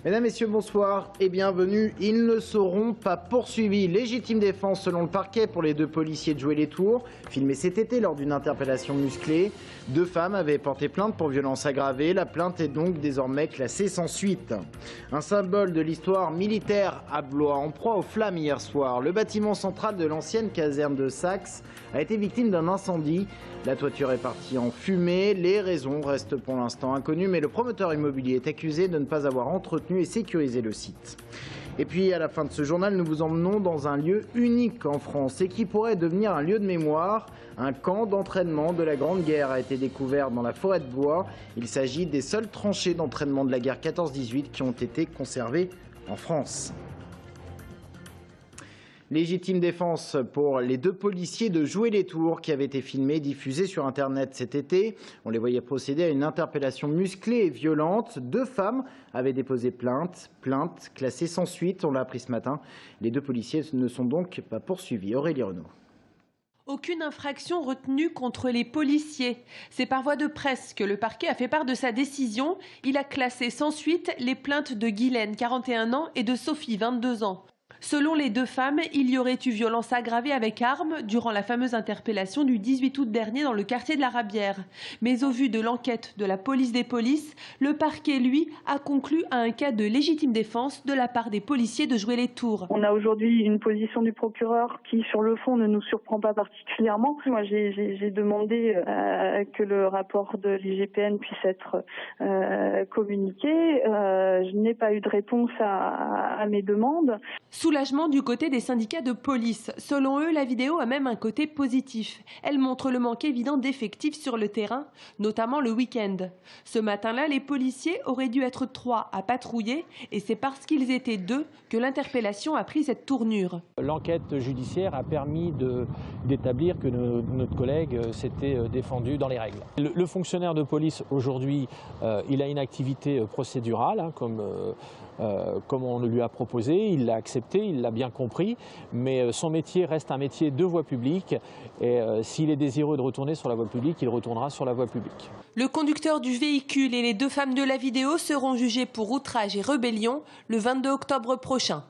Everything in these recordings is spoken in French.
Mesdames, Messieurs, bonsoir et bienvenue. Ils ne seront pas poursuivis. Légitime défense selon le parquet pour les deux policiers de Joué-les-Tours, filmés cet été lors d'une interpellation musclée. Deux femmes avaient porté plainte pour violence aggravée. La plainte est donc désormais classée sans suite. Un symbole de l'histoire militaire à Blois, en proie aux flammes hier soir. Le bâtiment central de l'ancienne caserne de Saxe a été victime d'un incendie. La toiture est partie en fumée. Les raisons restent pour l'instant inconnues, mais le promoteur immobilier est accusé de ne pas avoir entretenu et sécuriser le site. Et puis à la fin de ce journal, nous vous emmenons dans un lieu unique en France et qui pourrait devenir un lieu de mémoire. Un camp d'entraînement de la Grande Guerre a été découvert dans la forêt de Blois. Il s'agit des seules tranchées d'entraînement de la guerre 14-18 qui ont été conservées en France. Légitime défense pour les deux policiers de Joué-les-Tours qui avaient été filmés et diffusés sur Internet cet été. On les voyait procéder à une interpellation musclée et violente. Deux femmes avaient déposé plainte classée sans suite, on l'a appris ce matin. Les deux policiers ne sont donc pas poursuivis. Aurélie Renaud. Aucune infraction retenue contre les policiers. C'est par voie de presse que le parquet a fait part de sa décision. Il a classé sans suite les plaintes de Guylaine, 41 ans, et de Sophie, 22 ans. Selon les deux femmes, il y aurait eu violence aggravée avec arme durant la fameuse interpellation du 18 août dernier dans le quartier de la Rabière. Mais au vu de l'enquête de la police des polices, le parquet, lui, a conclu à un cas de légitime défense de la part des policiers de Joué-les-Tours. On a aujourd'hui une position du procureur qui, sur le fond, ne nous surprend pas particulièrement. Moi, j'ai demandé que le rapport de l'IGPN puisse être communiqué. Je n'ai pas eu de réponse à mes demandes. Soulagement du côté des syndicats de police. Selon eux, la vidéo a même un côté positif. Elle montre le manque évident d'effectifs sur le terrain, notamment le week-end. Ce matin-là, les policiers auraient dû être 3 à patrouiller et c'est parce qu'ils étaient 2 que l'interpellation a pris cette tournure. L'enquête judiciaire a permis d'établir que notre collègue s'était défendu dans les règles. Le fonctionnaire de police aujourd'hui, il a une activité procédurale, hein, comme on lui a proposé, il l'a accepté, il l'a bien compris, mais son métier reste un métier de voie publique et s'il est désireux de retourner sur la voie publique, il retournera sur la voie publique. Le conducteur du véhicule et les deux femmes de la vidéo seront jugés pour outrage et rébellion le 22 octobre prochain.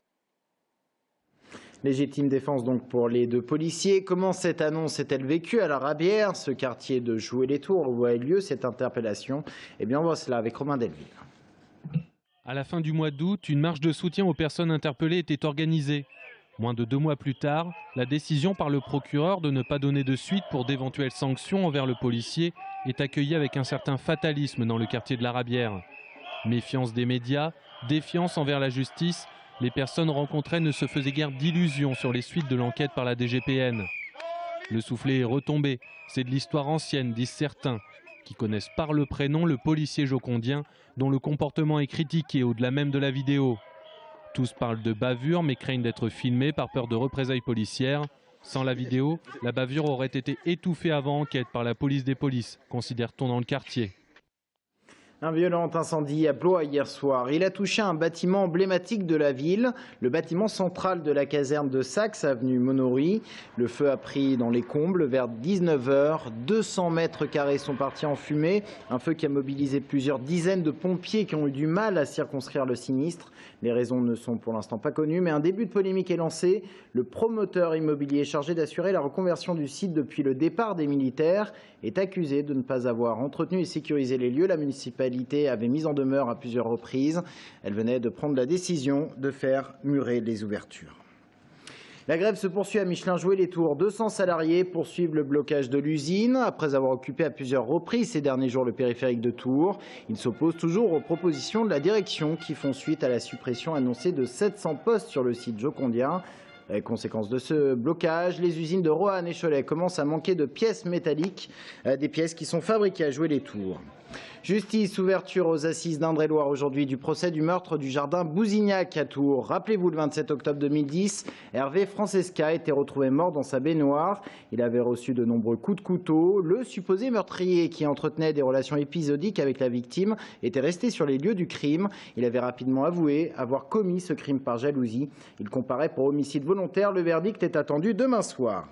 Légitime défense donc pour les deux policiers. Comment cette annonce est-elle vécue à la Rabière, ce quartier de Joué-les-Tours où a eu lieu cette interpellation? Eh bien on voit cela avec Romain Delville. À la fin du mois d'août, une marche de soutien aux personnes interpellées était organisée. Moins de 2 mois plus tard, la décision par le procureur de ne pas donner de suite pour d'éventuelles sanctions envers le policier est accueillie avec un certain fatalisme dans le quartier de la Rabière. Méfiance des médias, défiance envers la justice, les personnes rencontrées ne se faisaient guère d'illusions sur les suites de l'enquête par la DGPN. Le soufflet est retombé, c'est de l'histoire ancienne, disent certains, qui connaissent par le prénom le policier jocondien dont le comportement est critiqué au-delà même de la vidéo. Tous parlent de bavure mais craignent d'être filmés par peur de représailles policières. Sans la vidéo, la bavure aurait été étouffée avant enquête par la police des polices, considère-t-on dans le quartier. Un violent incendie à Blois hier soir. Il a touché un bâtiment emblématique de la ville, le bâtiment central de la caserne de Saxe, avenue Monory. Le feu a pris dans les combles vers 19 h. 200 mètres carrés sont partis en fumée. Un feu qui a mobilisé plusieurs dizaines de pompiers qui ont eu du mal à circonscrire le sinistre. Les raisons ne sont pour l'instant pas connues, mais un début de polémique est lancé. Le promoteur immobilier chargé d'assurer la reconversion du site depuis le départ des militaires est accusé de ne pas avoir entretenu et sécurisé les lieux. La municipalité avait mis en demeure à plusieurs reprises. Elle venait de prendre la décision de faire murer les ouvertures. La grève se poursuit à Michelin Joué-les-Tours. 200 salariés poursuivent le blocage de l'usine. Après avoir occupé à plusieurs reprises ces derniers jours le périphérique de Tours, ils s'opposent toujours aux propositions de la direction qui font suite à la suppression annoncée de 700 postes sur le site jocondien. Conséquence de ce blocage, les usines de Roanne et Cholet commencent à manquer de pièces métalliques, des pièces qui sont fabriquées à Joué-les-Tours. Justice, ouverture aux assises d'Indre-et-Loire aujourd'hui du procès du meurtre du jardin Bousignac à Tours. Rappelez-vous, le 27 octobre 2010, Hervé Francesca a été retrouvé mort dans sa baignoire. Il avait reçu de nombreux coups de couteau. Le supposé meurtrier, qui entretenait des relations épisodiques avec la victime, était resté sur les lieux du crime. Il avait rapidement avoué avoir commis ce crime par jalousie. Il comparaît pour homicide volontaire. Le verdict est attendu demain soir.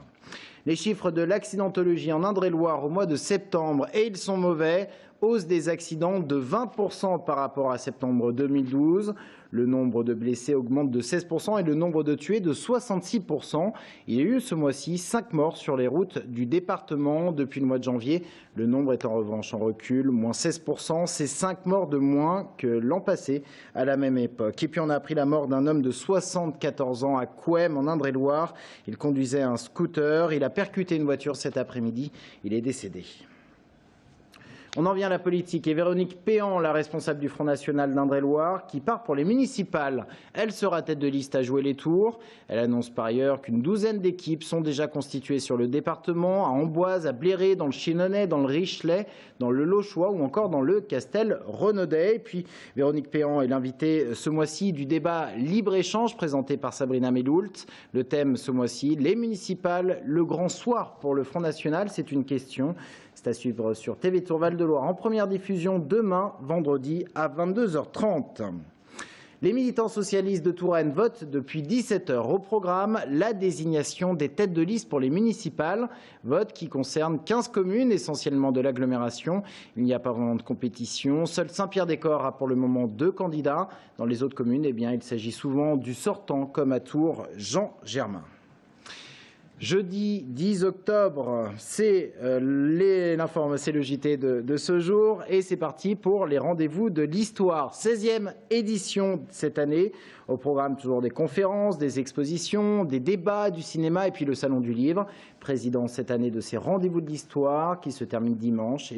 Les chiffres de l'accidentologie en Indre-et-Loire au mois de septembre, et ils sont mauvais. Hausse des accidents de 20% par rapport à septembre 2012. Le nombre de blessés augmente de 16% et le nombre de tués de 66%. Il y a eu ce mois-ci 5 morts sur les routes du département depuis le mois de janvier. Le nombre est en revanche en recul, moins 16%. C'est 5 morts de moins que l'an passé à la même époque. Et puis on a appris la mort d'un homme de 74 ans à Couëmes en Indre-et-Loire. Il conduisait un scooter. Il a percuté une voiture cet après-midi. Il est décédé. On en vient à la politique et Véronique Péan, la responsable du Front National d'Indre-et-Loire, qui part pour les municipales. Elle sera tête de liste à jouer les tours. Elle annonce par ailleurs qu'une douzaine d'équipes sont déjà constituées sur le département, à Amboise, à Bléré, dans le Chinonais, dans le Richelet, dans le Lochois ou encore dans le Castel-Renaudet. Et puis Véronique Péan est l'invitée ce mois-ci du débat libre-échange présenté par Sabrina Meloult. Le thème ce mois-ci, les municipales, le grand soir pour le Front National, c'est une question. C'est à suivre sur TV Tour Val-de-Loire en première diffusion demain, vendredi à 22h30. Les militants socialistes de Touraine votent depuis 17h au programme la désignation des têtes de liste pour les municipales. Vote qui concerne 15 communes, essentiellement de l'agglomération. Il n'y a pas vraiment de compétition. Seul Saint-Pierre-des-Corps a pour le moment 2 candidats. Dans les autres communes, il s'agit souvent du sortant, comme à Tours, Jean Germain. Jeudi 10 octobre, c'est le JT de ce jour et c'est parti pour les rendez-vous de l'histoire. 16e édition cette année. Au programme toujours des conférences, des expositions, des débats, du cinéma et puis le Salon du Livre. Président cette année de ces rendez-vous de l'histoire qui se termine dimanche,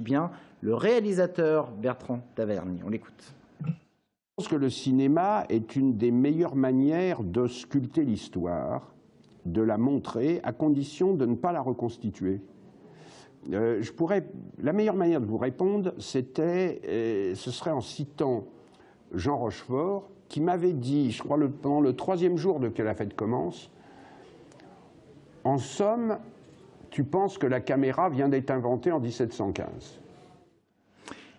le réalisateur Bertrand Taverny. On l'écoute. Je pense que le cinéma est une des meilleures manières de sculpter l'histoire, de la montrer, à condition de ne pas la reconstituer. La meilleure manière de vous répondre, ce serait en citant Jean Rochefort, qui m'avait dit, je crois pendant le 3e jour de que la fête commence, en somme, tu penses que la caméra vient d'être inventée en 1715.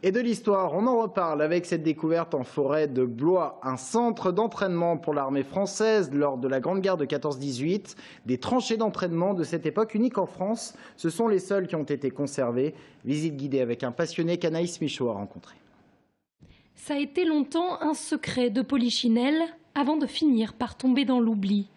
Et de l'histoire, on en reparle avec cette découverte en forêt de Blois, un centre d'entraînement pour l'armée française lors de la Grande Guerre de 14-18. Des tranchées d'entraînement de cette époque uniques en France, ce sont les seules qui ont été conservées. Visite guidée avec un passionné qu'Anaïs Michaud a rencontré. Ça a été longtemps un secret de Polichinelle avant de finir par tomber dans l'oubli.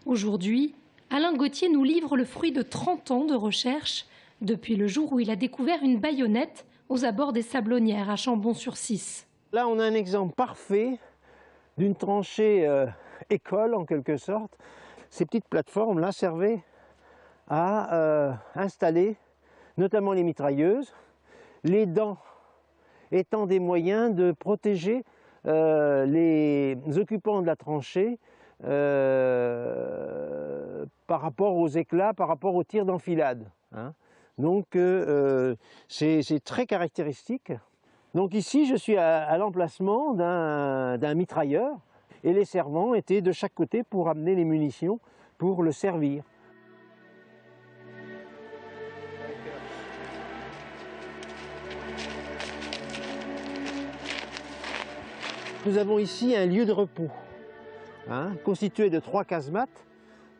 Aujourd'hui, Alain Gauthier nous livre le fruit de 30 ans de recherche depuis le jour où il a découvert une baïonnette aux abords des Sablonnières à Chambon-sur-Cisse. Là, on a un exemple parfait d'une tranchée école, en quelque sorte. Ces petites plateformes-là servaient à installer notamment les mitrailleuses, les dents étant des moyens de protéger les occupants de la tranchée par rapport aux éclats, par rapport aux tirs d'enfilade. Donc c'est très caractéristique. Donc ici je suis à l'emplacement d'un mitrailleur et les servants étaient de chaque côté pour amener les munitions pour le servir. Nous avons ici un lieu de repos constitué de 3 casemates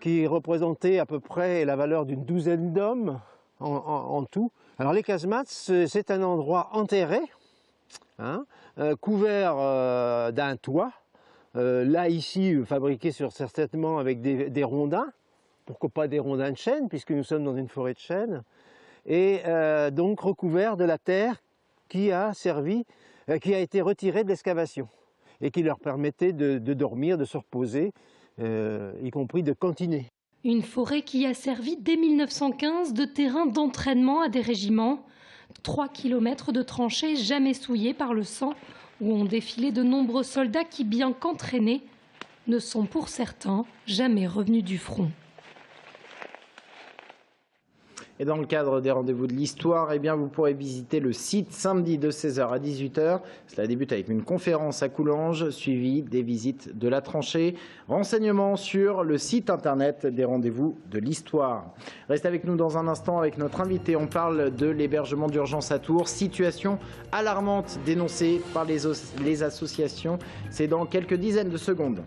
qui représentaient à peu près la valeur d'une douzaine d'hommes en tout. Alors les casemates, c'est un endroit enterré, couvert d'un toit, là ici fabriqué certainement avec des rondins, pourquoi pas des rondins de chêne puisque nous sommes dans une forêt de chêne, et donc recouvert de la terre qui a été retirée de l'excavation et qui leur permettait de dormir, de se reposer, y compris de cantiner. Une forêt qui a servi dès 1915 de terrain d'entraînement à des régiments. 3 kilomètres de tranchées jamais souillées par le sang, où ont défilé de nombreux soldats qui, bien qu'entraînés, ne sont pour certains jamais revenus du front. Et dans le cadre des rendez-vous de l'histoire, vous pourrez visiter le site samedi de 16h à 18h. Cela débute avec une conférence à Coulanges, suivie des visites de la tranchée. Renseignements sur le site internet des rendez-vous de l'histoire. Restez avec nous dans un instant avec notre invité. On parle de l'hébergement d'urgence à Tours. Situation alarmante dénoncée par les associations. C'est dans quelques dizaines de secondes.